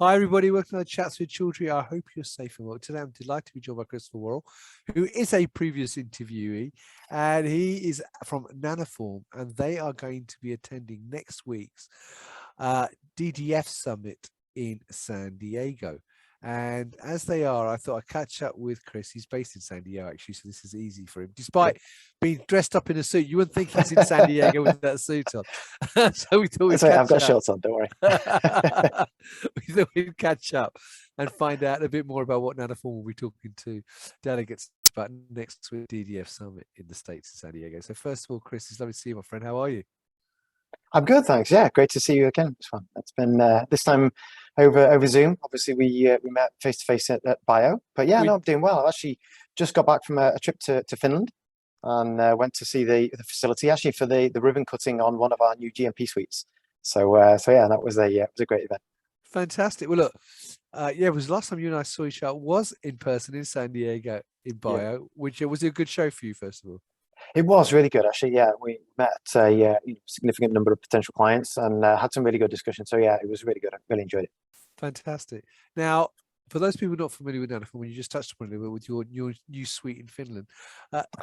Hi, everybody. Welcome to Chats with Children. I hope you're safe and well. Today, I'm delighted to be joined by Christopher Worrall, who is a previous interviewee, and he is from Nanoform, and they are going to be attending next week's DDF Summit in San Diego. And as they are, I thought I'd catch up with Chris. He's based in San Diego, actually, so this is easy for him. Despite being dressed up in a suit, you wouldn't think he's in San Diego with that suit on. So we thought we'd catch I've got up. shorts on, don't worry. We thought we'd catch up and find out a bit more about what Nanoform will be talking to delegates about next week DDF Summit in the States in San Diego. So first of all, Chris, it's lovely to see you, my friend. How are you? I'm good, thanks. Yeah, great to see you again. It's been this time over Zoom. Obviously, we met face to face at Bio, but yeah, no, I'm doing well. I've actually just got back from a trip to Finland and went to see the facility actually for the ribbon cutting on one of our new GMP suites. So yeah, that was a great event. Fantastic. Well, look, yeah, it was last time you and I saw each other was in person in San Diego in Bio, which was a good show for you, first of all. It was really good, actually. Yeah, we met a significant number of potential clients and had some really good discussions. So yeah, it was really good. I really enjoyed it. Fantastic. Now, for those people not familiar with Nanoform, when you just touched upon it a little bit with your new suite in Finland,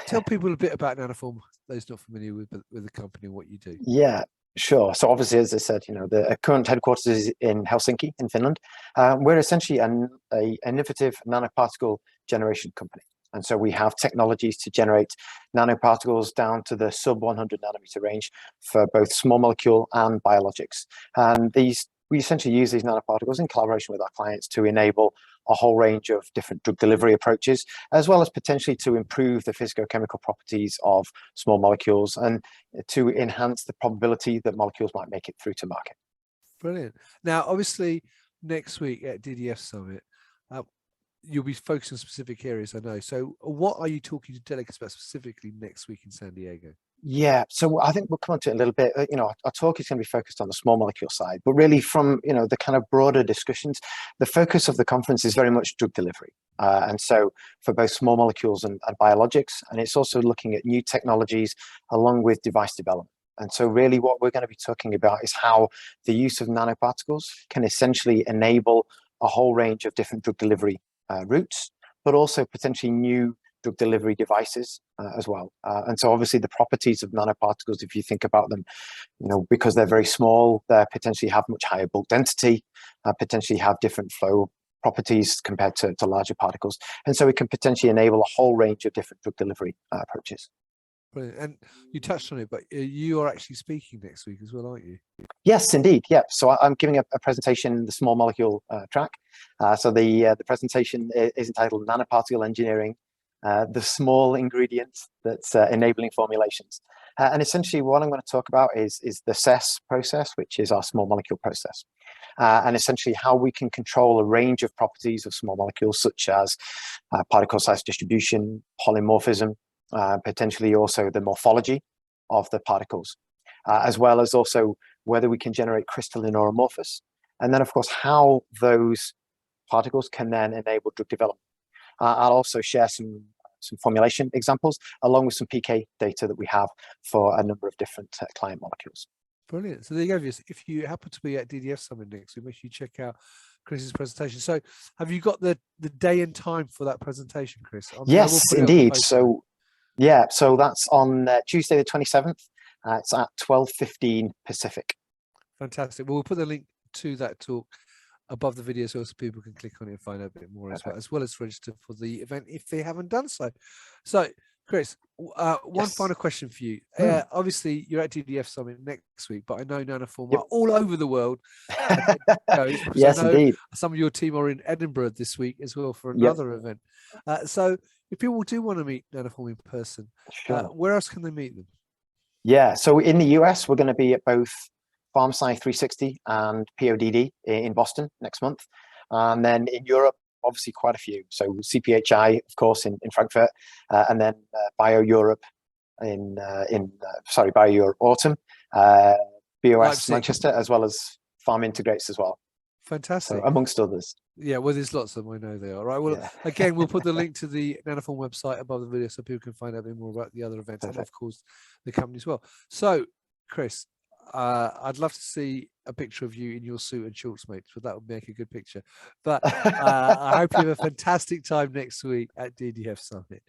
tell people a bit about Nanoform, those not familiar with the company and what you do. Yeah, sure. So obviously, as I said, the current headquarters is in Helsinki, in Finland. We're essentially an innovative nanoparticle generation company. And so we have technologies to generate nanoparticles down to the sub 100 nanometer range for both small molecule and biologics. And we essentially use these nanoparticles in collaboration with our clients to enable a whole range of different drug delivery approaches, as well as potentially to improve the physicochemical properties of small molecules and to enhance the probability that molecules might make it through to market. Brilliant. Now, obviously, next week at DDF Summit, you'll be focused on specific areas, I know. So what are you talking to delegates about specifically next week in San Diego? Yeah, so I think we'll come on to it a little bit. Our talk is going to be focused on the small molecule side, but really from, the kind of broader discussions, the focus of the conference is very much drug delivery. And so for both small molecules and biologics, and it's also looking at new technologies along with device development. And so really what we're going to be talking about is how the use of nanoparticles can essentially enable a whole range of different drug delivery routes, but also potentially new drug delivery devices as well. And so obviously the properties of nanoparticles, if you think about them, because they're very small, they potentially have much higher bulk density, potentially have different flow properties compared to larger particles. And so it can potentially enable a whole range of different drug delivery approaches. Brilliant. And you touched on it, but you are actually speaking next week as well, aren't you? Yes, indeed. Yeah. So I'm giving a presentation in the small molecule track. So the presentation is entitled Nanoparticle Engineering, the small ingredients that's enabling formulations. And essentially what I'm going to talk about is the CESS process, which is our small molecule process. And essentially how we can control a range of properties of small molecules, such as particle size distribution, polymorphism, potentially also the morphology of the particles, as well as also whether we can generate crystalline or amorphous. And then, of course, how those particles can then enable drug development. I'll also share some formulation examples, along with some PK data that we have for a number of different client molecules. Brilliant. So there you go. If you happen to be at DDF Summit next week, make sure you check out Chris's presentation. So have you got the day and time for that presentation, Chris? Yes, indeed. So yeah, so that's on Tuesday the 27th. It's at 12:15 Pacific. Fantastic. Well, we'll put the link to that talk above the video so people can click on it and find out a bit more as well as register for the event if they haven't done so. So, Chris, one final question for you. Obviously, you're at DDF Summit next week, but I know Nanoform are all over the world. Yes, indeed. Some of your team are in Edinburgh this week as well for another event. So, if people do want to meet Nanoform in person, where else can they meet them? Yeah, so in the US, we're going to be at both PharmSci 360 and PODD in Boston next month. And then in Europe, obviously quite a few. So CPHI, of course, in Frankfurt, and then Bio Europe Bio Europe Autumn, BOS Leipzig. Manchester, as well as Farm Integrates as well. Fantastic. So, amongst others. Yeah, well, there's lots of them. I know they are. Right. Well, again, we'll put the link to the Nanoform website above the video so people can find out a bit more about the other events and, of course, the company as well. So, Chris, I'd love to see a picture of you in your suit and shorts, mate. So that would make a good picture. But I hope you have a fantastic time next week at DDF Summit.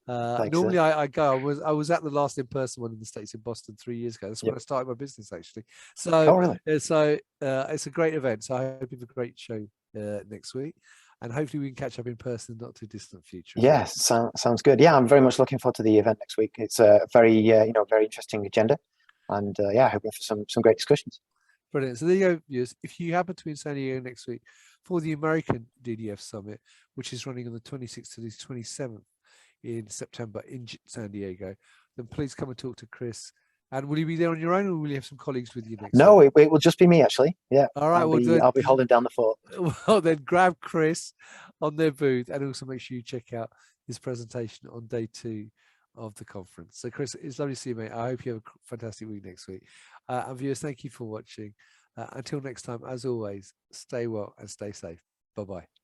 Thanks, Normally I go. I was at the last in-person one in the States in Boston 3 years ago. That's when Yep. I started my business, actually. Oh, really? So it's a great event. So I hope you have a great show next week, and hopefully we can catch up in person in the not too distant future. Yes, sounds good. Yeah, I'm very much looking forward to the event next week. It's a very very interesting agenda, and yeah, hoping for some great discussions. Brilliant. So there you go, viewers. If you happen to be in San Diego next week for the American DDF Summit, which is running on the 26th to the 27th in September in San Diego, then please come and talk to Chris. And will you be there on your own, or will you have some colleagues with you next No, week? it will just be me, actually. Yeah. All right. I'll be holding down the fort. Well, then grab Chris on their booth, and also make sure you check out his presentation on day 2 of the conference. So Chris, it's lovely to see you, mate. I hope you have a fantastic week next week. And viewers, thank you for watching. Until next time, as always, stay well and stay safe. Bye-bye.